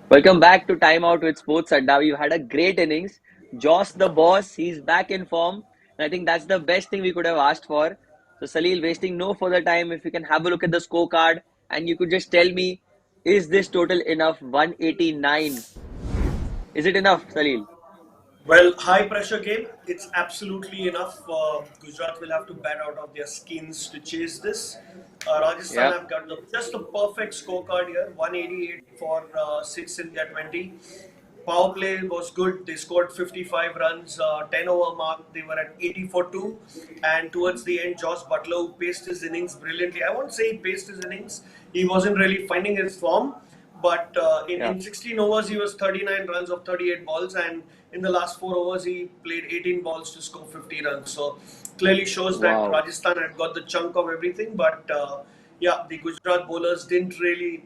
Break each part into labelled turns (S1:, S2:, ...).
S1: Welcome back to Time Out with Sports Adda. We've had a great innings. Jos the boss, he's back in form. And I think that's the best thing we could have asked for. So, Salil, wasting no further time, if you can have a look at the scorecard and you could just tell me, is this total enough? 189. Is it enough, Salil?
S2: Well, high pressure game. It's absolutely enough. Gujarat will have to bat out of their skins to chase this. Rajasthan
S1: Yeah.
S2: have got just the perfect scorecard here 188 for 6 in their 20. Power play was good. They scored 55 runs, 10 over mark. They were at 80 for 2. And towards the end, Jos Buttler, who paced his innings brilliantly. I won't say he paced his innings, he wasn't really finding his form. But
S1: Yeah.
S2: in 16 overs, he was 39 runs of 38 balls, and in the last 4 overs, he played 18 balls to score 50 runs. So clearly shows that
S1: Wow.
S2: Rajasthan had got the chunk of everything. But yeah, the Gujarat bowlers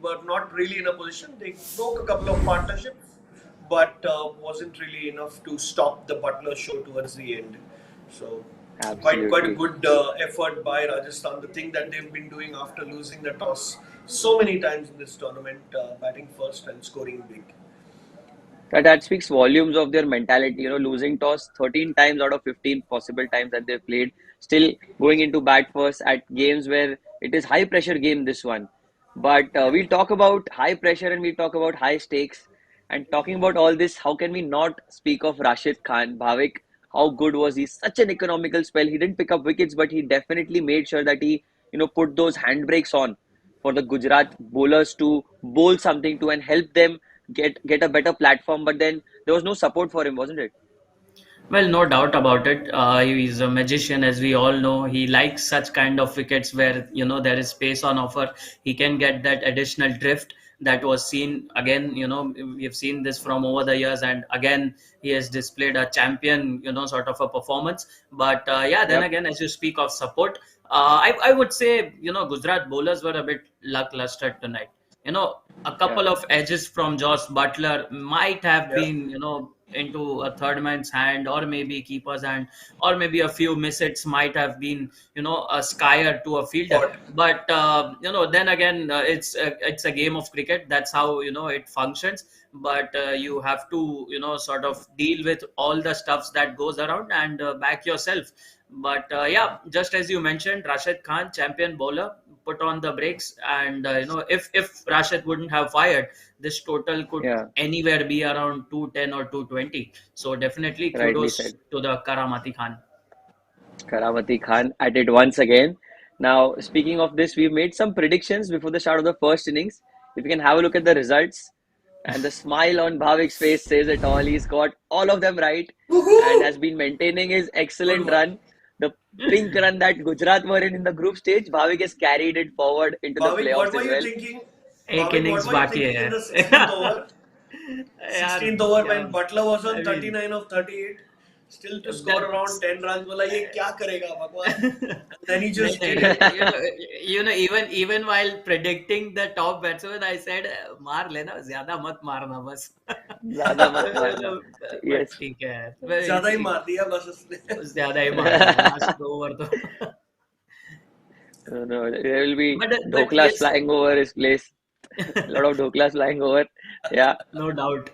S2: were not really in a position. They broke a couple of partnerships, but wasn't really enough to stop the Butler show towards the end. So quite a
S1: Absolutely.
S2: good effort by Rajasthan. The thing that they've been doing after losing the toss so many times in this tournament, batting first and scoring big.
S1: That speaks volumes of their mentality. Losing toss 13 times out of 15 possible times that they've played, still going into bat first at games where it is high pressure game, this one. But we'll talk about high pressure and we'll talk about high stakes. And talking about all this, how can we not speak of Rashid Khan? Bhavik, how good was he? Such an economical spell. He didn't pick up wickets, but he definitely made sure that he, put those handbrakes on for the Gujarat bowlers to bowl something to and help them get a better platform. But then there was no support for him, wasn't it?
S3: Well, no doubt about it. He's a magician, as we all know. He likes such kind of wickets where there is space on offer. He can get that additional drift that was seen again. We've seen this from over the years, and again he has displayed a champion, sort of a performance. But yeah, then
S1: Yep.
S3: again, as you speak of support, I would say Gujarat bowlers were a bit lackluster tonight. A
S1: Yeah.
S3: couple of edges from Jos Buttler might have
S2: Yeah.
S3: been, into a third man's hand or maybe keeper's hand, or maybe a few misses might have been, a skyer to a fielder.
S2: But
S3: But then again, it's a game of cricket. That's how it functions. But you have to sort of deal with all the stuffs that goes around and back yourself. But yeah, just as you mentioned, Rashid Khan, champion bowler, put on the brakes, and if Rashid wouldn't have fired, this total could
S1: Yeah.
S3: anywhere be around 210 or 220. So definitely
S1: Rightly
S3: kudos
S1: said.
S3: to the Karamati Khan.
S1: Karamati Khan at it once again. Now, speaking of this, we've made some predictions before the start of the first innings. If you can have a look at the results, and the smile on Bhavik's face says it all. He's got all of them right and
S2: woohoo!
S1: has been maintaining his
S2: Good
S1: excellent
S2: one.
S1: run. The pink run that Gujarat were in the group stage, Bhavik has carried it forward into the
S2: Bhavik, what
S1: playoffs
S2: were
S1: as
S2: you
S1: well.
S2: thinking?
S3: एक
S2: Bhavik, what
S3: innings
S2: were you
S3: बाकी
S2: thinking in
S3: है.
S2: the 16th over?
S3: यार
S2: 16th over
S3: क्या,
S2: when Butler was
S3: I
S2: on
S3: mean
S2: 39 of 38, still to score around
S3: that's
S2: 10 runs. बोला ये क्या करेगा भगवान? And then he
S3: नहीं
S2: just did
S3: नहीं
S2: it.
S3: even while predicting the top batsman I said मार लेना ज्यादा मत मारना बस.
S1: ज्यादा मत मारना.
S3: But
S1: Yes.
S3: ठीक है,
S2: ज्यादा ही मार दिया बस उसने.
S3: ज्यादा ही मार दिया लास्ट ओवर तो.
S1: No, no, there will be
S3: But
S1: dhoklas
S3: yes.
S1: flying over his place. A lot of dhoklas flying over. Yeah.
S3: No doubt.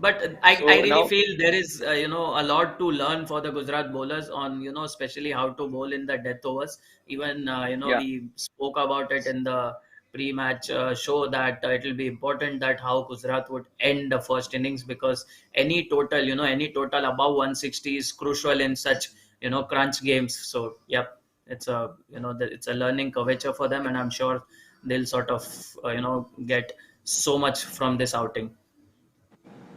S3: But I
S1: So
S3: really
S1: now,
S3: feel there is a lot to learn for the Gujarat bowlers on especially how to bowl in the death overs. Even
S1: yeah,
S3: we spoke about it in the pre-match show that it will be important that how Gujarat would end the first innings, because any total above 160 is crucial in such crunch games. So yep, it's it's a learning curvature for them, and I'm sure they'll sort of get so much from this outing.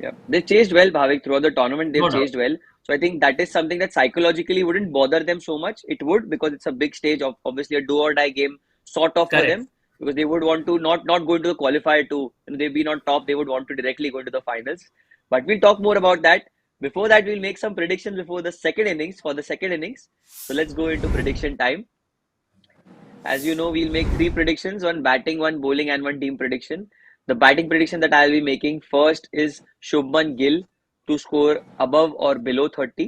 S1: yeah. They chased well, Bhavik, throughout the tournament. They've
S3: No doubt.
S1: chased well. So I think that is something that psychologically wouldn't bother them so much. It would, because it's a big stage of obviously a do or die game sort of for
S3: Correct.
S1: them, because they would want to not go into the qualifier to they've been on top. They would want to directly go into the finals. But we'll talk more about that. Before that, we'll make some predictions before the second innings for the second innings. So let's go into prediction time. As you know, we'll make three predictions: one batting, one bowling, and one team prediction. The batting prediction that I'll be making first is Shubman Gill to score above or below 30.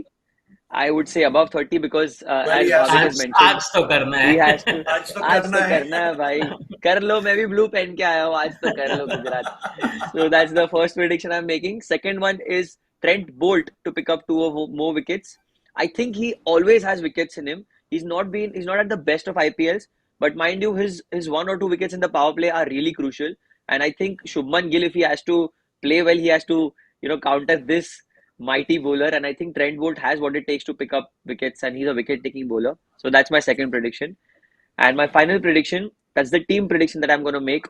S1: I would say above 30 because
S2: Well, he
S1: as
S2: has
S1: Bhavik
S2: to.
S1: has
S3: आज
S1: mentioned,
S3: आज तो करना
S1: he has
S3: है.
S1: to.
S2: आज तो
S1: आज
S2: करना
S1: तो
S2: है.
S1: करना है भाई. कर लो, मैं भी blue पहन के आया हूँ. आज तो कर लो Gujarat. So that's the first prediction I'm making. Second one is Trent Bolt to pick up two or more wickets. I think he always has wickets in him. He's not at the best of IPLs, but mind you, his one or two wickets in the power play are really crucial. And I think Shubman Gill, if he has to play well, he has to counter this mighty bowler. And I think Trent Bolt has what it takes to pick up wickets, and he's a wicket taking bowler. So that's my second prediction. And my final prediction, that's the team prediction that I'm going to make,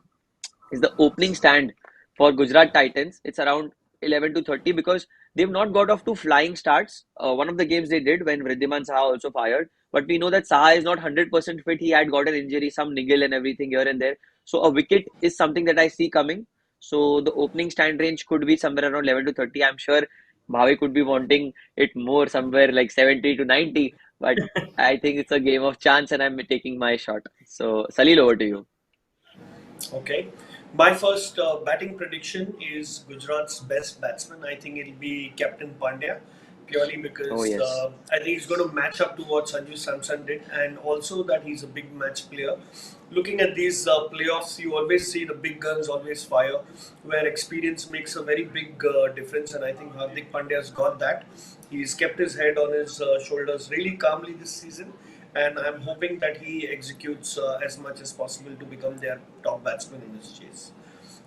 S1: is the opening stand for Gujarat Titans. It's around 11 to 30 because they've not got off to flying starts. One of the games they did when Vridhiman Saha also fired. But we know that Saha is not 100% fit. He had got an injury, some niggle and everything here and there. So a wicket is something that I see coming. So the opening stand range could be somewhere around 11 to 30. I'm sure Bhavi could be wanting it more, somewhere like 70 to 90. But I think it's a game of chance and I'm taking my shot. So Salil, over to you.
S2: Okay. My first batting prediction is Gujarat's best batsman. I think it'll be Captain Pandya, purely
S1: Oh,
S2: because
S1: yes.
S2: I think he's going to match up to what Sanju Samson did, and also that he's a big match player. Looking at these playoffs, you always see the big guns always fire, where experience makes a very big difference, and I think Hardik Pandya's got that. He's kept his head on his shoulders really calmly this season, and I'm hoping that he executes as much as possible to become their top batsman in this chase.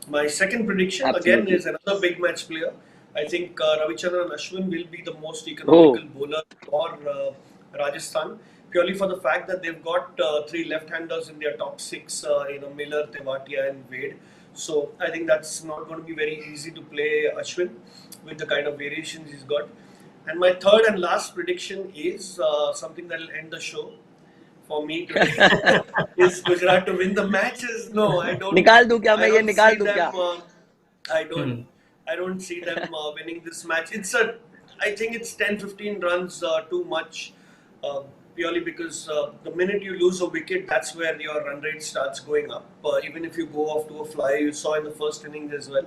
S2: My second prediction again
S1: Absolutely.
S2: is another big match player. I think Ravichandran Ashwin will be the most economical
S1: Oh,
S2: bowler for Rajasthan, purely for the fact that they've got three left-handers in their top six, Miller, Tewatia, and Wade. So I think that's not going to be very easy to play Ashwin with the kind of variations he's got. And my third and last prediction is something that will end the show for me today. Is Gujarat to win the matches? No, I don't.
S1: निकाल दूं क्या
S2: I
S1: मैं ये
S2: don't
S1: निकाल
S2: see
S1: दूं
S2: them.
S1: क्या
S2: I don't.
S3: Hmm.
S2: I don't see them winning this match. I think it's 10-15 runs too much. Uh, Purely because the minute you lose a wicket, that's where your run rate starts going up. Even if you go off to a flyer, you saw in the first innings as well.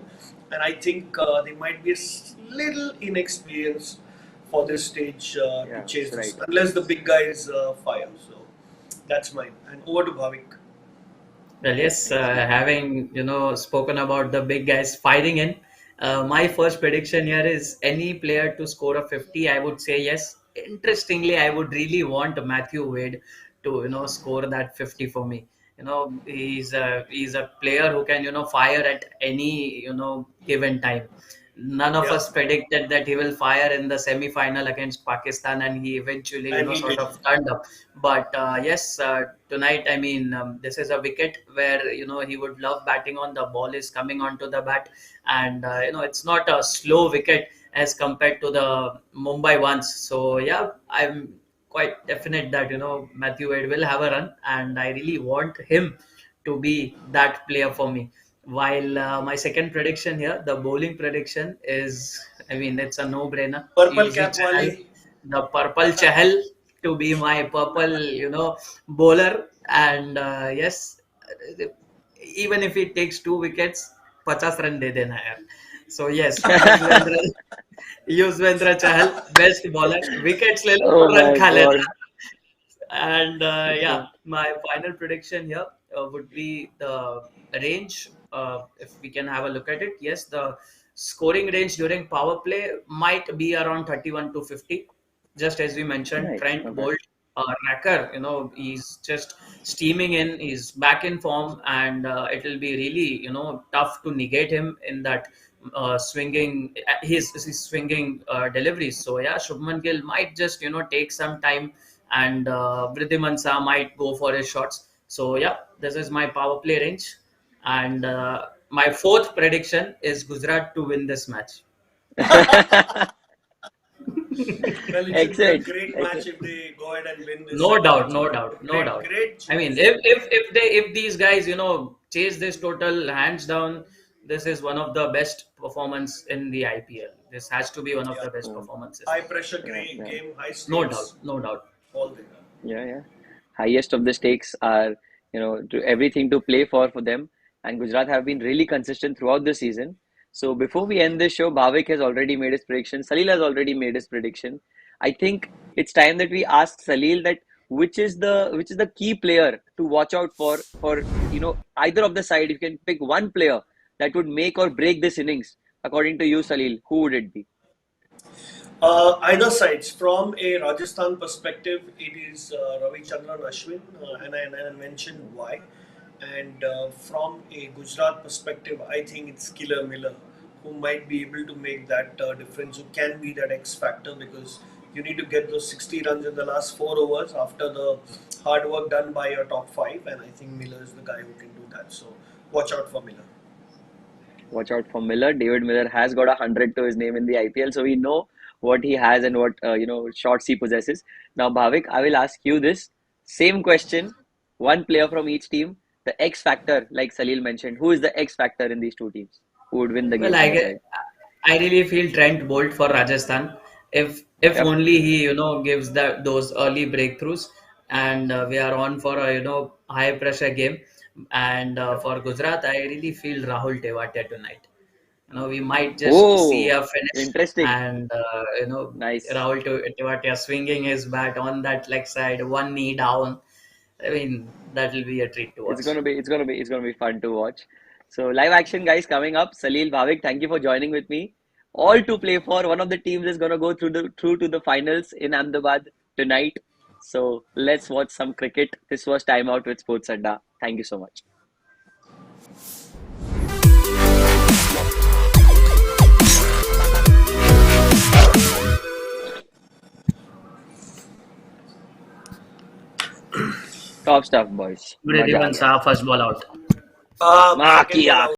S2: And I think they might be little inexperienced for this stage to
S1: Yeah,
S2: chase
S1: that's
S2: this,
S1: right.
S2: unless the big guys fire. So that's mine. And over to Bhavik.
S3: Well, yes, having spoken about the big guys firing in, my first prediction here is any player to score a 50. I would say yes. Interestingly, I would really want Matthew Wade to score that 50 for me. He's a player who can fire at any given time. None of
S2: Yeah,
S3: us predicted that he will fire in the semi-final against Pakistan, and he eventually
S2: and he
S3: sort
S2: did.
S3: of turned up. But yes, tonight, I mean, this is a wicket where he would love batting on. The ball is coming onto the bat, and it's not a slow wicket as compared to the Mumbai ones. So yeah, I'm quite definite that Matthew Wade will have a run, and I really want him to be that player for me. While my second prediction here, the bowling prediction is, I mean, it's a no-brainer.
S2: Purple
S3: Easy
S2: cap
S3: Chahal,
S2: wali.
S3: the purple Chahal to be my purple, bowler. And yes, even if it takes two wickets, 50 run de dena hai. So yes, Yuzvendra Chahal, best bowler. Wickets le lo,
S1: Oh
S3: run
S1: my
S3: kha leta.
S1: God.
S3: And yeah,
S1: Okay.
S3: my final prediction here would be the range. If we can have a look at it, yes, the scoring range during power play might be around 31 to 50. Just as we mentioned,
S1: Nice.
S3: Trent
S1: Okay.
S3: Bolt, Racker, he's just steaming in. He's back in form, and it will be really, tough to negate him in that his swinging deliveries. So yeah, Shubman Gill might just take some time, and Vridhiman Saha might go for his shots. So yeah, this is my power play range, and my fourth prediction is Gujarat to win this match.
S2: Well, it should be a
S1: Excellent.
S2: great match
S1: Excellent.
S2: if they go ahead and win this.
S3: No
S2: I think
S3: doubt,
S2: it's
S3: no
S2: going to be
S3: doubt,
S2: a
S3: no
S2: great,
S3: doubt.
S2: great
S3: I mean,
S2: chase.
S3: if these guys chase this total hands down, this is one of the best performance in the IPL. This has to be one of
S2: Yeah.
S3: the best
S1: Mm,
S3: performances.
S2: High pressure
S1: yeah, yeah,
S2: game, high
S3: No doubt,
S2: stakes,
S3: no doubt.
S2: all there.
S1: yeah, yeah. Highest of the stakes are, to everything to play for them. And Gujarat have been really consistent throughout the season. So before we end this show, Bhavik has already made his prediction. Salil has already made his prediction. I think it's time that we ask Salil that which is the key player to watch out for either of the side. If you can pick one player that would make or break this innings, according to you, Salil, who would it be?
S2: Either sides. From a Rajasthan perspective, it is Ravichandran Ashwin, and I mentioned why. And from a Gujarat perspective, I think it's Killer Miller who might be able to make that difference, who can be that X factor because you need to get those 60 runs in the last 4 overs after the hard work done by your top five. And I think Miller is the guy who can do that. So watch out for Miller.
S1: Watch out for Miller. David Miller has got 100 to his name in the IPL, so we know what he has and what shots he possesses. Now, Bhavik, I will ask you this same question. One player from each team, the X factor, like Salil mentioned. Who is the X factor in these two teams? Who would win the
S3: Well,
S1: game for their side?
S3: I really feel Trent Bolt for Rajasthan. If
S1: Yep.
S3: only he gives that those early breakthroughs, and we are on for a high pressure game. And for Gujarat, I really feel Rahul Tewatia tonight. We might just see
S1: Oh,
S3: a finish,
S1: interesting.
S3: and
S1: Nice.
S3: Rahul Tewatia swinging his bat on that leg side, one knee down. I mean, that will be a treat to watch.
S1: It's gonna be fun to watch. So live action guys coming up. Salil, Bhavik, thank you for joining with me. All to play for. One of the teams is gonna go through to the finals in Ahmedabad tonight. So let's watch some cricket. This was Time Out with Sports Adda. Thank you so much. Top stuff, boys.
S3: Good
S1: मजा आ
S3: everyone
S1: गया.
S3: saw first ball out.
S2: Second
S1: Maki
S2: ball out.